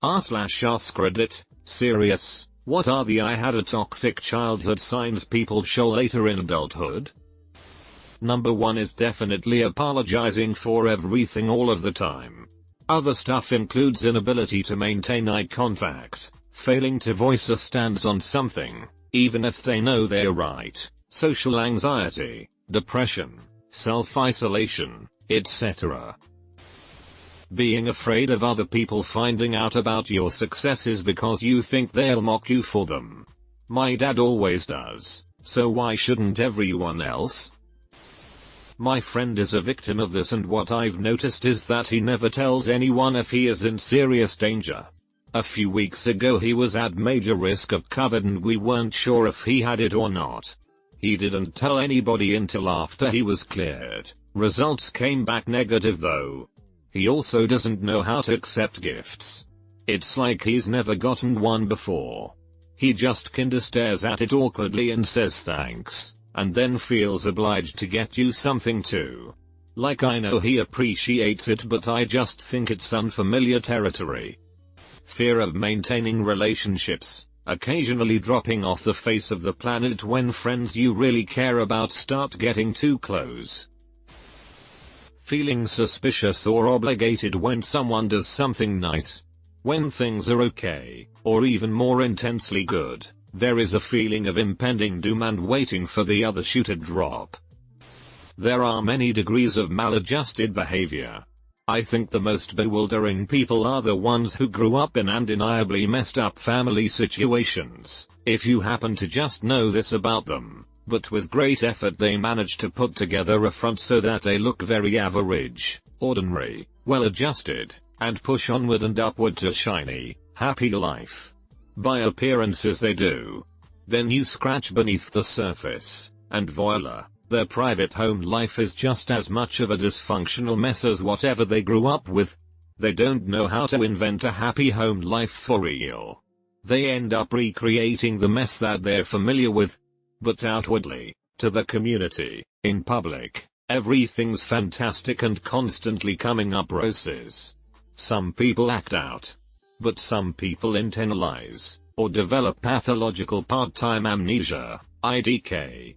r/AskReddit, serious, what are the "I had a toxic childhood" signs people show later in adulthood? Number 1 is definitely apologizing for everything all of the time. Other stuff includes inability to maintain eye contact, failing to voice a stance on something, even if they know they're right, social anxiety, depression, self-isolation, etc. Being afraid of other people finding out about your successes because you think they'll mock you for them. My dad always does, so why shouldn't everyone else? My friend is a victim of this, and what I've noticed is that he never tells anyone if he is in serious danger. A few weeks ago he was at major risk of COVID and we weren't sure if he had it or not. He didn't tell anybody until after he was cleared. Results came back negative though. He also doesn't know how to accept gifts. It's like he's never gotten one before. He just kinda stares at it awkwardly and says thanks, and then feels obliged to get you something too. Like, I know he appreciates it, but I just think it's unfamiliar territory. Fear of maintaining relationships, occasionally dropping off the face of the planet when friends you really care about start getting too close. Feeling suspicious or obligated when someone does something nice. When things are okay, or even more intensely good, there is a feeling of impending doom and waiting for the other shoe to drop. There are many degrees of maladjusted behavior. I think the most bewildering people are the ones who grew up in undeniably messed up family situations, if you happen to just know this about them. But with great effort they manage to put together a front so that they look very average, ordinary, well-adjusted, and push onward and upward to a shiny, happy life. By appearances they do. Then you scratch beneath the surface, and voila, their private home life is just as much of a dysfunctional mess as whatever they grew up with. They don't know how to invent a happy home life for real. They end up recreating the mess that they're familiar with. But outwardly, to the community, in public, everything's fantastic and constantly coming up roses. Some people act out. But some people internalize, or develop pathological part-time amnesia, IDK.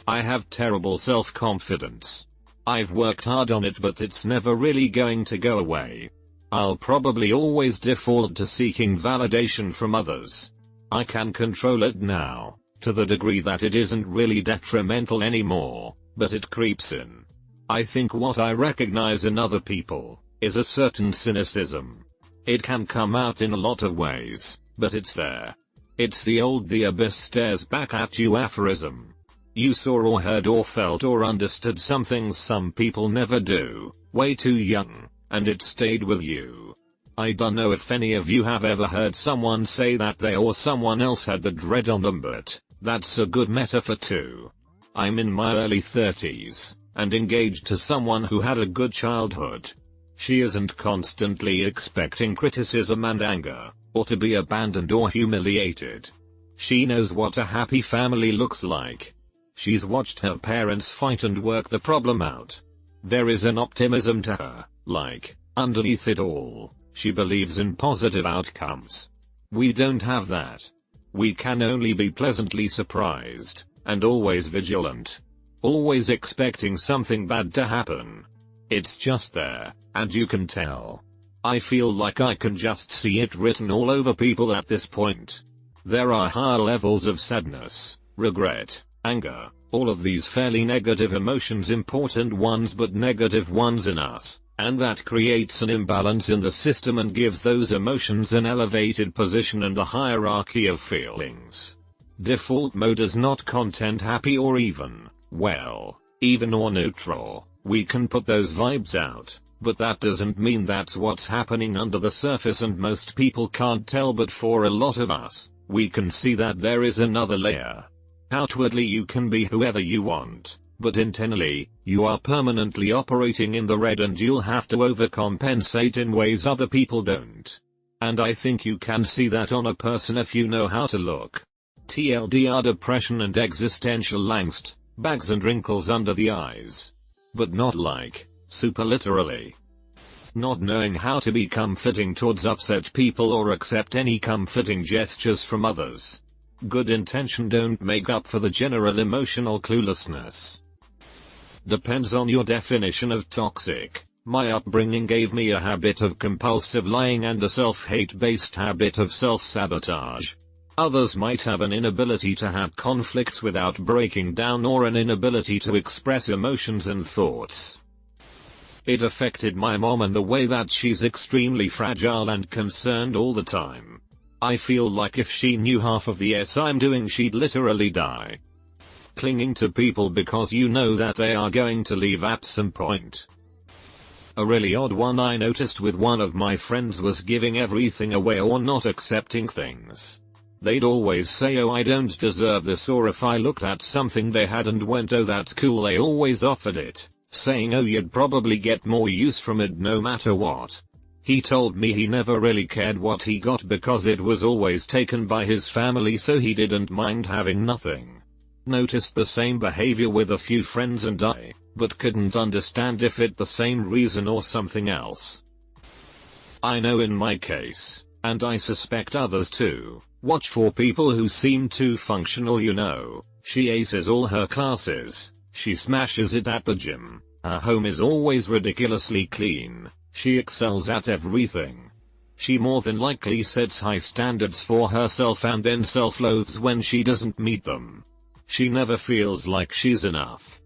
I have terrible self-confidence. I've worked hard on it, but it's never really going to go away. I'll probably always default to seeking validation from others. I can control it now, to the degree that it isn't really detrimental anymore, but it creeps in. I think what I recognize in other people is a certain cynicism. It can come out in a lot of ways, but it's there. It's the old "the abyss stares back at you" aphorism. You saw or heard or felt or understood some things some people never do, way too young, and it stayed with you. I don't know if any of you have ever heard someone say that they or someone else had the dread on them, but that's a good metaphor too. I'm in my early 30s, and engaged to someone who had a good childhood. She isn't constantly expecting criticism and anger, or to be abandoned or humiliated. She knows what a happy family looks like. She's watched her parents fight and work the problem out. There is an optimism to her, like, underneath it all, she believes in positive outcomes. We don't have that. We can only be pleasantly surprised, and always vigilant. Always expecting something bad to happen. It's just there, and you can tell. I feel like I can just see it written all over people at this point. There are higher levels of sadness, regret, anger, all of these fairly negative emotions, important ones but negative ones in us, and that creates an imbalance in the system and gives those emotions an elevated position in the hierarchy of feelings. Default mode is not content happy or even, well, even or neutral. We can put those vibes out, but that doesn't mean that's what's happening under the surface, and most people can't tell, but for a lot of us, we can see that there is another layer. Outwardly you can be whoever you want, but internally, you are permanently operating in the red and you'll have to overcompensate in ways other people don't. And I think you can see that on a person if you know how to look. TLDR: depression and existential angst, bags and wrinkles under the eyes. But not like, super literally. Not knowing how to be comforting towards upset people or accept any comforting gestures from others. Good intention don't make up for the general emotional cluelessness. Depends on your definition of toxic. My upbringing gave me a habit of compulsive lying and a self-hate based habit of self-sabotage. Others might have an inability to have conflicts without breaking down or an inability to express emotions and thoughts. It affected my mom in the way that she's extremely fragile and concerned all the time. I feel like if she knew half of the S I'm doing she'd literally die. Clinging to people because you know that they are going to leave at some point. A really odd one I noticed with one of my friends was giving everything away or not accepting things. They'd always say, oh, I don't deserve this, or if I looked at something they had and went, oh, that's cool, they always offered it, saying, oh, you'd probably get more use from it no matter what. He told me he never really cared what he got because it was always taken by his family, so he didn't mind having nothing. Noticed the same behavior with a few friends and I, but couldn't understand if it the same reason or something else. I know in my case, and I suspect others too, watch for people who seem too functional. You know, she aces all her classes, she smashes it at the gym, her home is always ridiculously clean, she excels at everything. She more than likely sets high standards for herself and then self-loathes when she doesn't meet them. She never feels like she's enough.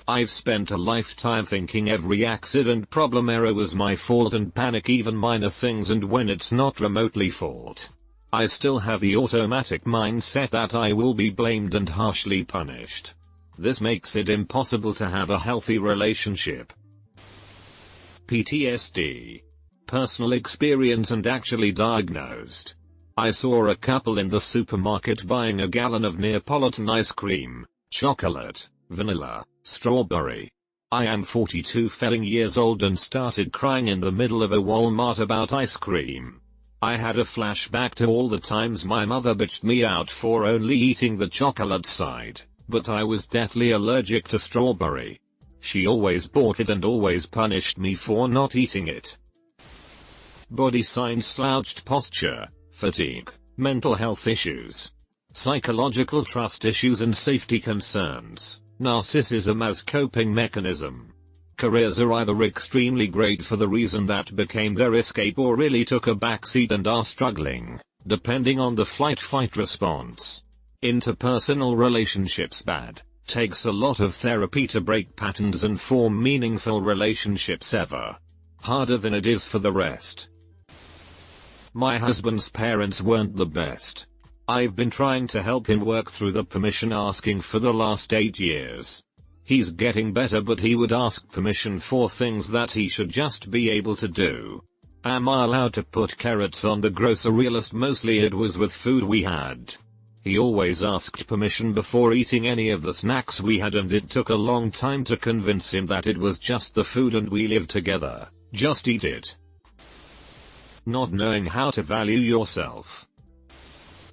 I've spent a lifetime thinking every accident, problem, error was my fault and panic even minor things, and when it's not remotely fault, I still have the automatic mindset that I will be blamed and harshly punished. This makes it impossible to have a healthy relationship. PTSD. Personal experience and actually diagnosed. I saw a couple in the supermarket buying a gallon of Neapolitan ice cream, chocolate, vanilla, strawberry. I am 42 years old and started crying in the middle of a Walmart about ice cream. I had a flashback to all the times my mother bitched me out for only eating the chocolate side, but I was deathly allergic to strawberry. She always bought it and always punished me for not eating it. Body signs: slouched posture, fatigue, mental health issues, psychological trust issues and safety concerns, narcissism as coping mechanism. Careers are either extremely great for the reason that became their escape or really took a backseat and are struggling, depending on the flight-fight response. Interpersonal relationships bad. Takes a lot of therapy to break patterns and form meaningful relationships ever. Harder than it is for the rest. My husband's parents weren't the best. I've been trying to help him work through the permission asking for the last 8 years. He's getting better, but he would ask permission for things that he should just be able to do. Am I allowed to put carrots on the grocery list? Mostly it was with food we had. He always asked permission before eating any of the snacks we had, and it took a long time to convince him that it was just the food and we lived together, just eat it. Not knowing how to value yourself.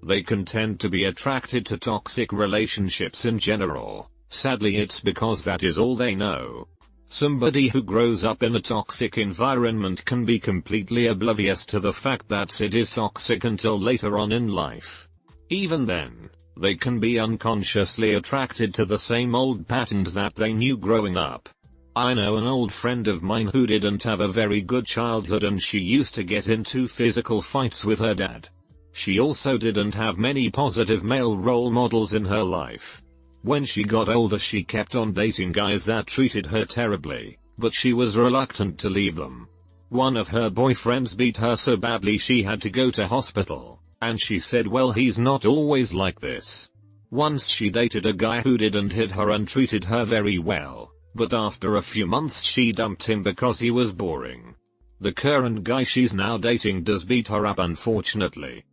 They can tend to be attracted to toxic relationships in general. Sadly, it's because that is all they know. Somebody who grows up in a toxic environment can be completely oblivious to the fact that it is toxic until later on in life. Even then, they can be unconsciously attracted to the same old patterns that they knew growing up. I know an old friend of mine who didn't have a very good childhood, and she used to get into physical fights with her dad. She also didn't have many positive male role models in her life. When she got older, she kept on dating guys that treated her terribly, but she was reluctant to leave them. One of her boyfriends beat her so badly she had to go to hospital, and she said, well, he's not always like this. Once she dated a guy who didn't hit her and treated her very well, but after a few months she dumped him because he was boring. The current guy she's now dating does beat her up, unfortunately.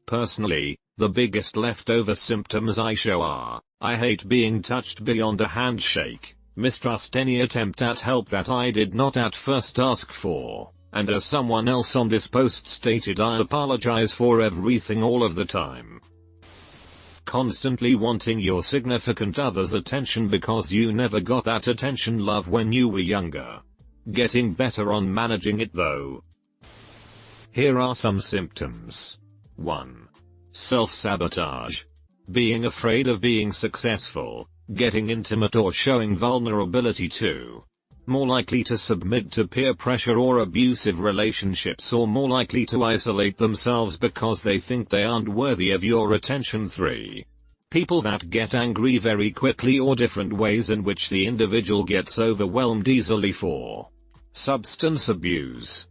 Personally, the biggest leftover symptoms I show are, I hate being touched beyond a handshake, mistrust any attempt at help that I did not at first ask for, and as someone else on this post stated, I apologize for everything all of the time. Constantly wanting your significant other's attention because you never got that attention love when you were younger. Getting better on managing it though. Here are some symptoms. 1. Self-sabotage. Being afraid of being successful, getting intimate or showing vulnerability. 2. More likely to submit to peer pressure or abusive relationships, or more likely to isolate themselves because they think they aren't worthy of your attention. 3. People that get angry very quickly, or different ways in which the individual gets overwhelmed easily. 4. Substance abuse.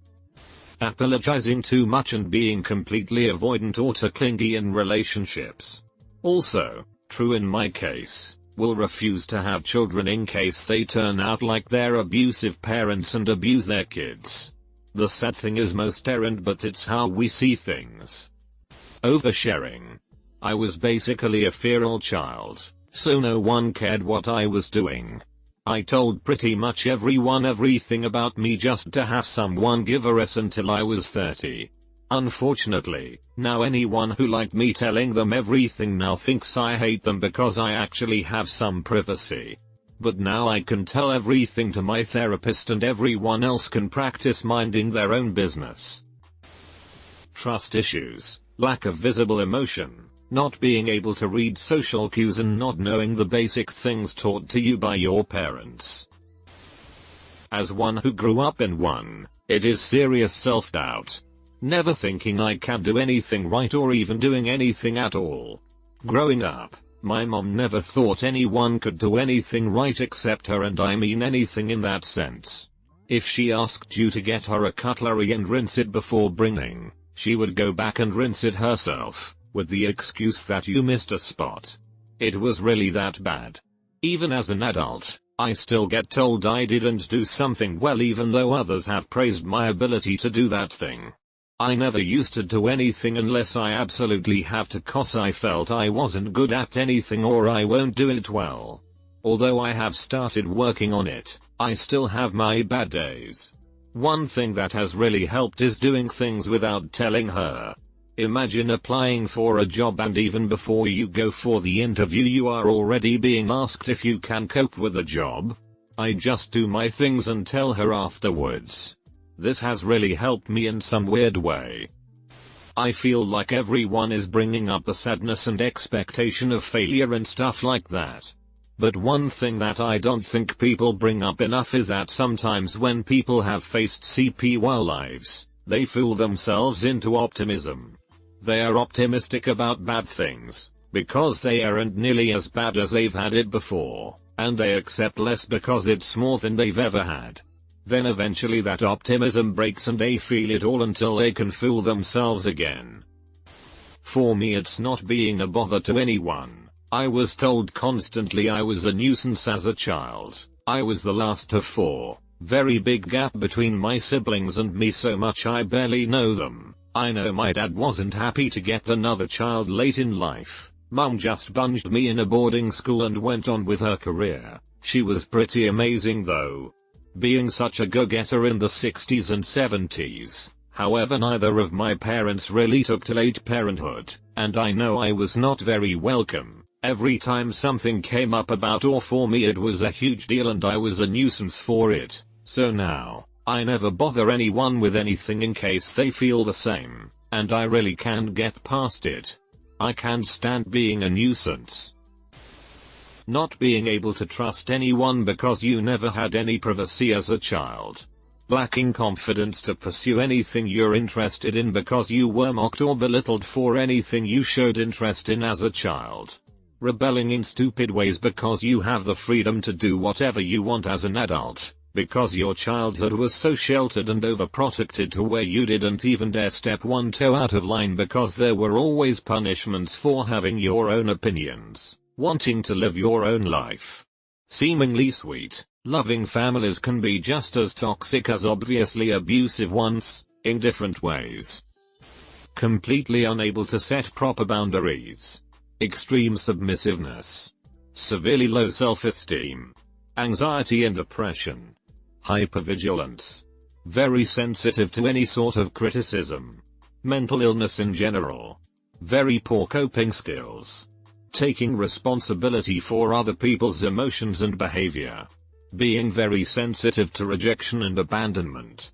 Apologizing too much and being completely avoidant or too clingy in relationships. Also, true in my case, will refuse to have children in case they turn out like their abusive parents and abuse their kids. The sad thing is most errant, but it's how we see things. Oversharing. I was basically a feral child, so no one cared what I was doing. I told pretty much everyone everything about me just to have someone give a rest until I was 30. Unfortunately, now anyone who liked me telling them everything now thinks I hate them because I actually have some privacy. But now I can tell everything to my therapist and everyone else can practice minding their own business. Trust issues, lack of visible emotion, not being able to read social cues and not knowing the basic things taught to you by your parents. As one who grew up in one, it is serious self-doubt. Never thinking I can do anything right or even doing anything at all. Growing up, my mom never thought anyone could do anything right except her, and I mean anything in that sense. If she asked you to get her a cutlery and rinse it before bringing, she would go back and rinse it herself, with the excuse that you missed a spot. It was really that bad. Even as an adult, I still get told I didn't do something well even though others have praised my ability to do that thing. I never used to do anything unless I absolutely have to, cause I felt I wasn't good at anything or I won't do it well. Although I have started working on it, I still have my bad days. One thing that has really helped is doing things without telling her. Imagine applying for a job and even before you go for the interview you are already being asked if you can cope with the job. I just do my things and tell her afterwards. This has really helped me in some weird way. I feel like everyone is bringing up the sadness and expectation of failure and stuff like that. But one thing that I don't think people bring up enough is that sometimes when people have faced CPY lives, they fool themselves into optimism. They are optimistic about bad things, because they aren't nearly as bad as they've had it before, and they accept less because it's more than they've ever had. Then eventually that optimism breaks and they feel it all until they can fool themselves again. For me, it's not being a bother to anyone. I was told constantly I was a nuisance as a child. I was the last of 4. Very big gap between my siblings and me, so much I barely know them. I know my dad wasn't happy to get another child late in life. Mum just bunged me in a boarding school and went on with her career. She was pretty amazing though, being such a go-getter in the 60s and 70s. However, neither of my parents really took to late parenthood, and I know I was not very welcome. Every time something came up about or for me, it was a huge deal and I was a nuisance for it. So now, I never bother anyone with anything in case they feel the same, and I really can't get past it. I can't stand being a nuisance. Not being able to trust anyone because you never had any privacy as a child. Lacking confidence to pursue anything you're interested in because you were mocked or belittled for anything you showed interest in as a child. Rebelling in stupid ways because you have the freedom to do whatever you want as an adult, because your childhood was so sheltered and overprotected to where you didn't even dare step one toe out of line because there were always punishments for having your own opinions. Wanting to live your own life. Seemingly sweet, loving families can be just as toxic as obviously abusive ones, in different ways. Completely unable to set proper boundaries. Extreme submissiveness. Severely low self-esteem. Anxiety and depression. Hypervigilance. Very sensitive to any sort of criticism. Mental illness in general. Very poor coping skills. Taking responsibility for other people's emotions and behavior. Being very sensitive to rejection and abandonment.